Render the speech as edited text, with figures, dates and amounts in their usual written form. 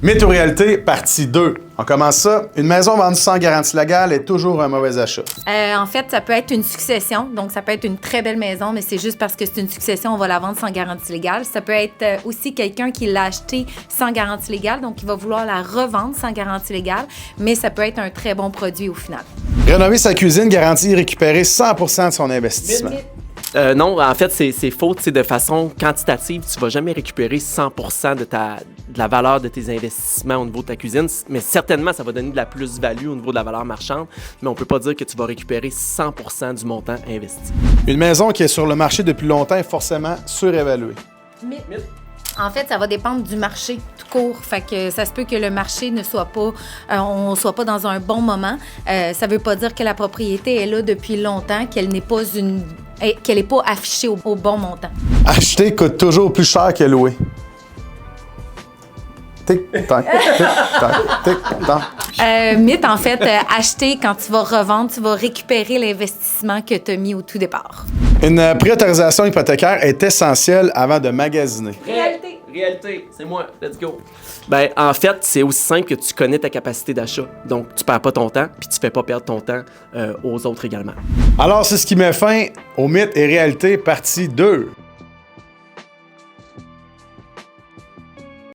Mythe ou réalité, partie 2. On commence ça. Une maison vendue sans garantie légale est toujours un mauvais achat. En fait, ça peut être une succession. Donc, ça peut être une très belle maison, mais c'est juste parce que c'est une succession, on va la vendre sans garantie légale. Ça peut être aussi quelqu'un qui l'a acheté sans garantie légale, donc il va vouloir la revendre sans garantie légale, mais ça peut être un très bon produit au final. Rénover sa cuisine garantit récupérer 100% de son investissement. Non, en fait, c'est faux. De façon quantitative, tu ne vas jamais récupérer 100% de la valeur de tes investissements au niveau de ta cuisine, mais certainement, ça va donner de la plus-value au niveau de la valeur marchande, mais on ne peut pas dire que tu vas récupérer 100% du montant investi. Une maison qui est sur le marché depuis longtemps est forcément surévaluée. En fait, ça va dépendre du marché tout court. Fait que ça se peut que le marché ne soit pas, on soit pas dans un bon moment. Ça veut pas dire que la propriété est là depuis longtemps, qu'elle n'est pas affichée au bon montant. Acheter coûte toujours plus cher que louer. Tic-tac, tic-tac, tic-tac. Mythe, en fait, acheter, quand tu vas revendre, tu vas récupérer l'investissement que tu as mis au tout départ. Une préautorisation hypothécaire est essentielle avant de magasiner. Réalité, c'est moi, let's go. Ben, en fait, c'est aussi simple que tu connais ta capacité d'achat. Donc, tu perds pas ton temps, puis tu fais pas perdre ton temps aux autres également. Alors, c'est ce qui met fin au mythe et réalité partie 2.